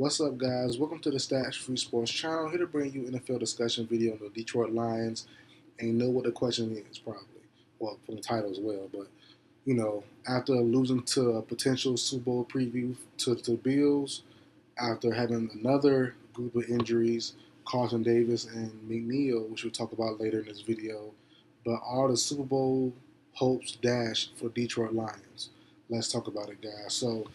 What's up, guys? Welcome to the Stats Free Sports channel. Here to bring you NFL discussion video on the Detroit Lions. And you know what the question is, probably. Well, from the title as well. But, after losing to a potential Super Bowl preview to the Bills, after having another group of injuries, Carlton Davis and McNeil, which we'll talk about later in this video, but all the Super Bowl hopes dashed for Detroit Lions. Let's talk about it, guys. So,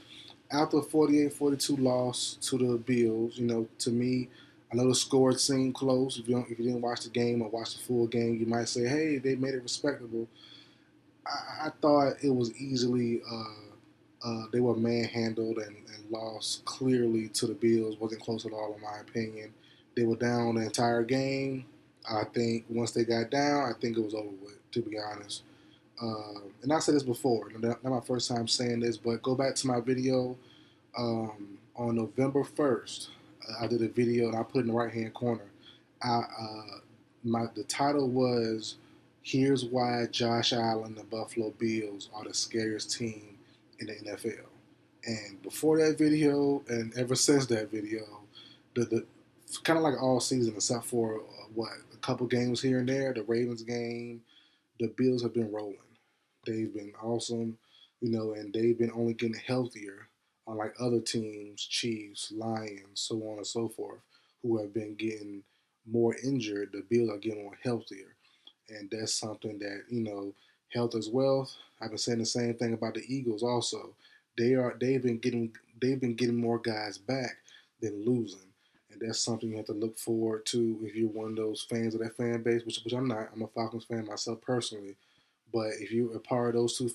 after a 48-42 loss to the Bills, to me, I know the score seemed close. If you didn't watch the game or watch the full game, you might say, "Hey, they made it respectable." I thought it was easily they were manhandled and lost clearly to the Bills. Wasn't close at all, in my opinion. They were down the entire game. I think once they got down, I think it was over with. To be honest. And I said this before, not my first time saying this, but go back to my video on November 1st. I did a video and I put it in the right hand corner. The title was "Here's Why Josh Allen and the Buffalo Bills Are the Scariest Team in the NFL." And before that video, and ever since that video, the kind of like all season, except for a couple games here and there, the Ravens game, the Bills have been rolling. They've been awesome, and they've been only getting healthier, unlike other teams, Chiefs, Lions, so on and so forth, who have been getting more injured. The Bills are getting more healthier, and that's something that health is wealth. I've been saying the same thing about the Eagles. Also, they've been getting more guys back than losing. And that's something you have to look forward to if you're one of those fans of that fan base, which I'm not. I'm a Falcons fan myself personally. But if you're a part of those two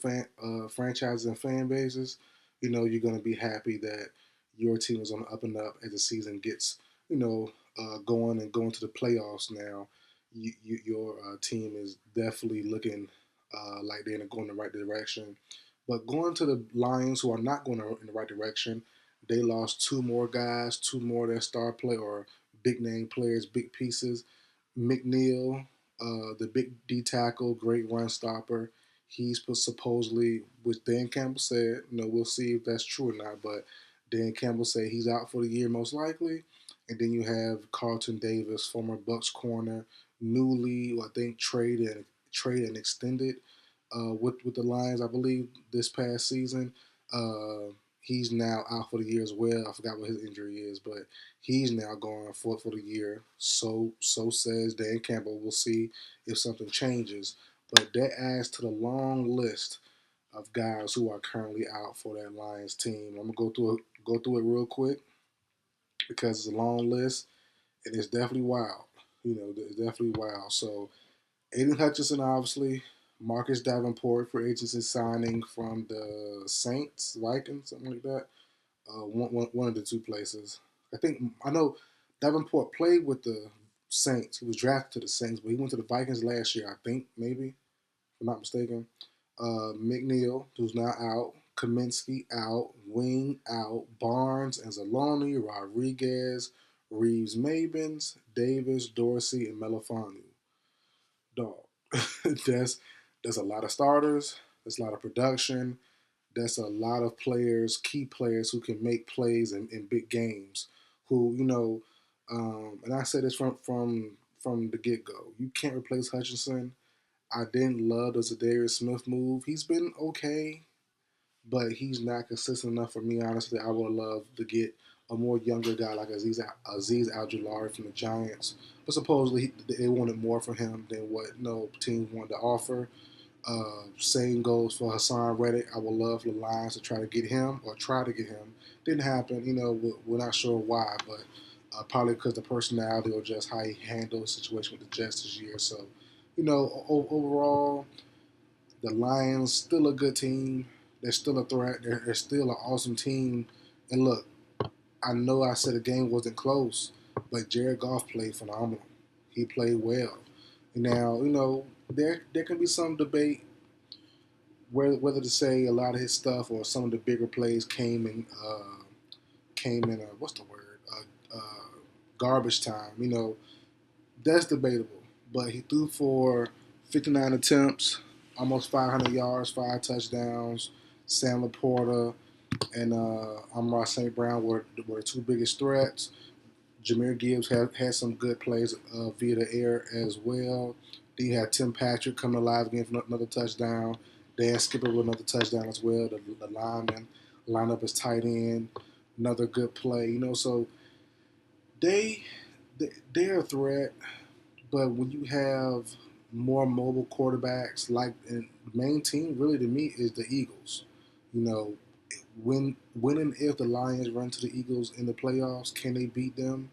franchises and fan bases, you're going to be happy that your team is on the up and up as the season gets, going to the playoffs now. Your team is definitely looking like they're going in the right direction. But going to the Lions, who are not going in the right direction, they lost two more guys, two more of their star play or big name players, big pieces. McNeil, the big D tackle, great run stopper. He's put supposedly, which Dan Campbell said, we'll see if that's true or not, but Dan Campbell said he's out for the year most likely. And then you have Carlton Davis, former Bucks corner, newly, I think, traded and extended with the Lions, I believe, this past season. He's now out for the year as well. I forgot what his injury is, but he's now gone for the year. So says Dan Campbell. We'll see if something changes. But that adds to the long list of guys who are currently out for that Lions team. I'm gonna go through it real quick because it's a long list and it's definitely wild. It's definitely wild. So Aiden Hutchinson, obviously. Marcus Davenport for agency signing from the Saints, Vikings, something like that. One of the two places. I know Davenport played with the Saints. He was drafted to the Saints, but he went to the Vikings last year, I think, maybe, if I'm not mistaken. McNeil, who's now out. Kaminsky out. Wing out. Barnes and Zaloni, Rodriguez, Reeves Mabins, Davis, Dorsey, and Melifanu. Dog. There's a lot of starters. There's a lot of production. That's a lot of players, key players who can make plays in big games. Who and I said this from the get go. You can't replace Hutchinson. I didn't love the Zadarius Smith move. He's been okay, but he's not consistent enough for me. Honestly, I would love to get a more younger guy like Aziz Al-Jabari from the Giants. But supposedly they wanted more from him than what no team wanted to offer. Same goes for Hassan Reddick. I would love the Lions to try to get him. Didn't happen. We're not sure why, but probably because the personality or just how he handled the situation with the Jets this year. So, overall, the Lions still a good team. They're still a threat. They're still an awesome team. And look, I know I said the game wasn't close, but Jared Goff played phenomenal. He played well. Now, there can be some debate whether to say a lot of his stuff or some of the bigger plays came in what's the word garbage time. That's debatable. But he threw for 59 attempts, almost 500 yards, 5 touchdowns. Sam Laporta, and Amar St. Brown were the two biggest threats. Jameer Gibbs had some good plays via the air as well. Then you had Tim Patrick coming alive again for another touchdown. Dan Skipper with another touchdown as well. The lineman line up as tight end, another good play. So they they're a threat, but when you have more mobile quarterbacks, like and the main team really to me is the Eagles. You know, when and if the Lions run to the Eagles in the playoffs, can they beat them?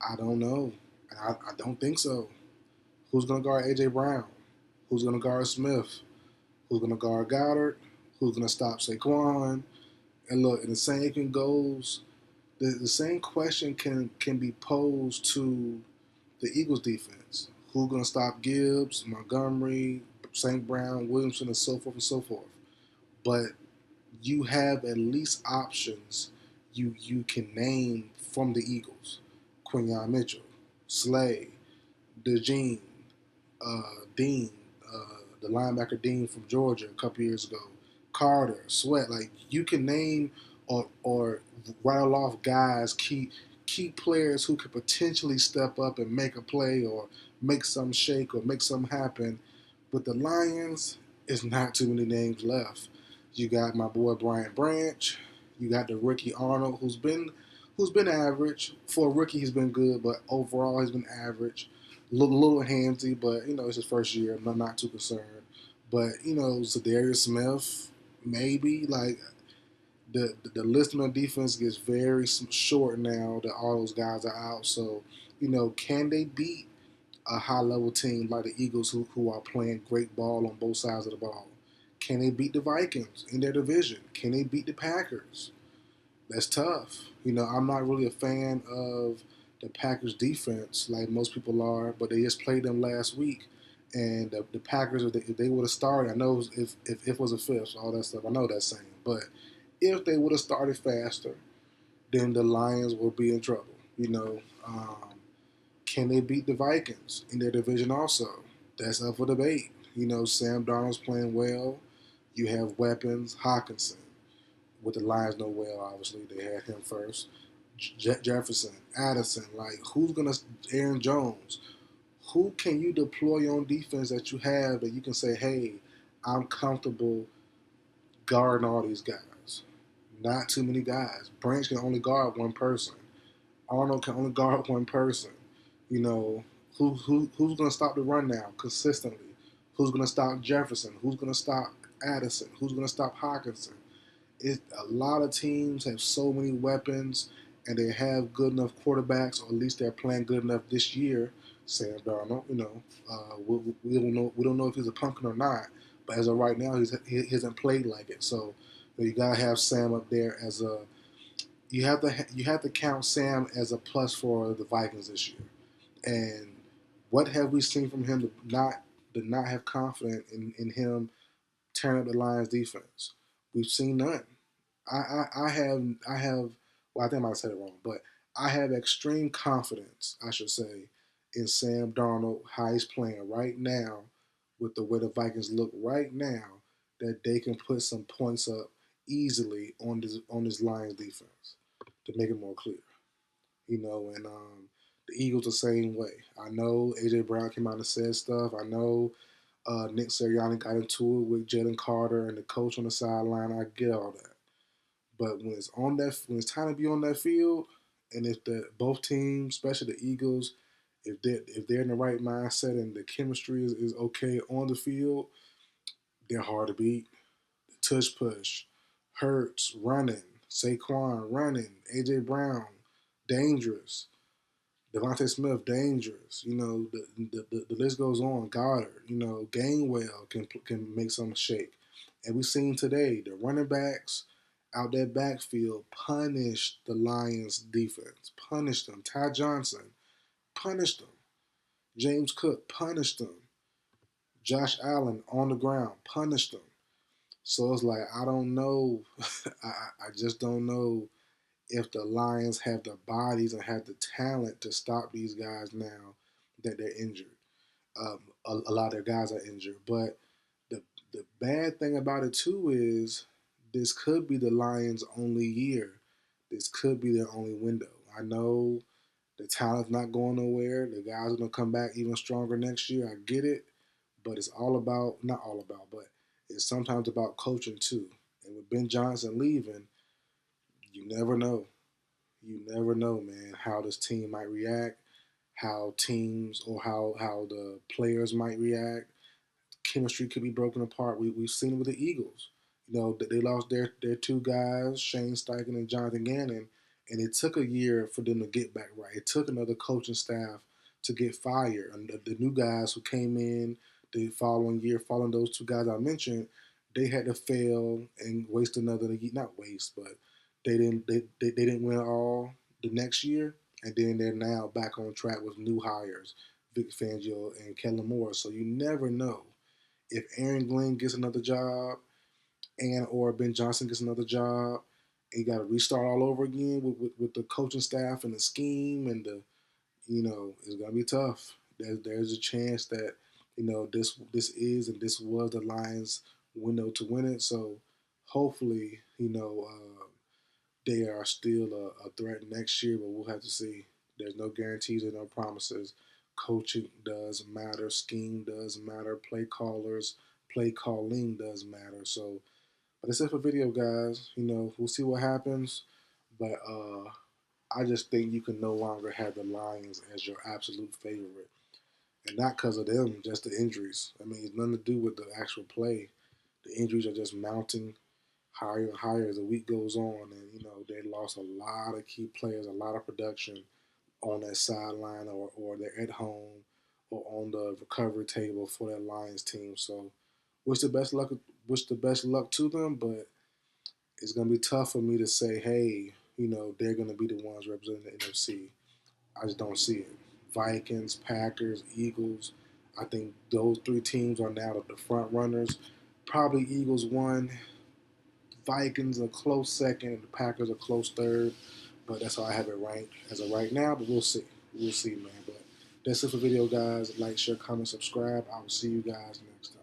I don't know. I don't think so. Who's going to guard A.J. Brown? Who's going to guard Smith? Who's going to guard Goddard? Who's going to stop Saquon? And look, and the same can goes. The same question can be posed to the Eagles defense. Who's going to stop Gibbs, Montgomery, St. Brown, Williamson, and so forth and so forth. But you have at least options you can name from the Eagles. Quinyon Mitchell, Slay, DeJean, Dean, the linebacker Dean from Georgia a couple years ago, Carter, Sweat. Like you can name or rattle off guys, key players who could potentially step up and make a play or make some shake or make something happen. With the Lions, it's not too many names left. You got my boy Brian Branch. You got the rookie Arnold, who's been average. For a rookie, he's been good, but overall, he's been average. Little handsy, but it's his first year. I'm not too concerned. But Zadarius Smith, maybe like the list on the defense gets very short now that all those guys are out. So can they beat a high level team like the Eagles who are playing great ball on both sides of the ball? Can they beat the Vikings in their division? Can they beat the Packers? That's tough. I'm not really a fan of the Packers defense like most people are, but they just played them last week. And the Packers, if they would have started, I know if was a fifth, all that stuff, I know that's saying. But if they would have started faster, then the Lions will be in trouble. Can they beat the Vikings in their division also? That's up for debate. Sam Darnold's playing well. You have weapons. Hawkinson. With the Lions know well, obviously. They had him first. Jefferson, Addison. Like, who's going to. Aaron Jones. Who can you deploy on defense that you have that you can say, hey, I'm comfortable guarding all these guys? Not too many guys. Branch can only guard one person. Arnold can only guard one person. You know, who's going to stop the run now consistently? Who's going to stop Jefferson? Who's going to stop Addison? Who's going to stop Hawkinson? A lot of teams have so many weapons, and they have good enough quarterbacks, or at least they're playing good enough this year. Sam Darnold, we don't know if he's a pumpkin or not, but as of right now, he hasn't played like it. So you gotta have Sam up there as a. You have to count Sam as a plus for the Vikings this year. And what have we seen from him to not have confidence in him tearing up the Lions defense? We've seen none. I have well, I think I might have said it wrong, but I have extreme confidence, I should say, in Sam Darnold, how he's playing right now, with the way the Vikings look right now, that they can put some points up easily on this Lions defense to make it more clear. And the Eagles the same way. I know AJ Brown came out and said stuff. I know Nick Sirianni got into it with Jalen Carter and the coach on the sideline. I get all that. But when it's time to be on that field, and if both teams, especially the Eagles, if they're in the right mindset and the chemistry is okay on the field, they're hard to beat. Tush push, Hurts running, Saquon running, AJ Brown dangerous, Devontae Smith dangerous. The list goes on. Goddard, Gainwell can make some shake, and we've seen today the running backs out that backfield punished the Lions defense, punished them. Ty Johnson punished them. James Cook punished them. Josh Allen on the ground punished them. So it's like I don't know. I just don't know if the Lions have the bodies and have the talent to stop these guys now that they're injured. A lot of their guys are injured, but the the bad thing about it too is this could be the Lions' only year. This could be their only window. I know the talent's not going nowhere. The guys are gonna come back even stronger next year. I get it, but it's all about not all about, but it's sometimes about coaching too. And with Ben Johnson leaving, you never know. You never know, man, how this team might react, how teams or how the players might react. Chemistry could be broken apart. We've seen it with the Eagles. You know, they lost their two guys, Shane Steichen and Jonathan Gannon, and it took a year for them to get back right. It took another coaching staff to get fired. And the new guys who came in the following year, following those two guys I mentioned, they had to fail and waste another not waste, but they didn't win all the next year, and then they're now back on track with new hires, Vic Fangio and Kellen Moore. So you never know if Aaron Glenn gets another job and or Ben Johnson gets another job, and you got to restart all over again with the coaching staff and the scheme and the it's gonna be tough. There's a chance that this is and this was the Lions' window to win it. So hopefully they are still a threat next year, but we'll have to see. There's no guarantees and no promises. Coaching does matter, scheme does matter, play callers, play calling does matter. So, but that's it for video, guys. We'll see what happens. But I just think you can no longer have the Lions as your absolute favorite, and not because of them, just the injuries. I mean, it's nothing to do with the actual play. The injuries are just mounting higher and higher as the week goes on, and they lost a lot of key players, a lot of production on that sideline, or they're at home or on the recovery table for that Lions team. So, wish the best luck. Wish the best luck to them, but it's gonna be tough for me to say, hey, they're gonna be the ones representing the NFC. I just don't see it. Vikings, Packers, Eagles. I think those three teams are now the front runners. Probably Eagles one, Vikings a close second, and the Packers a close third. But that's how I have it ranked as of right now. But we'll see. We'll see, man. But that's it for the video, guys. Like, share, comment, subscribe. I will see you guys next time.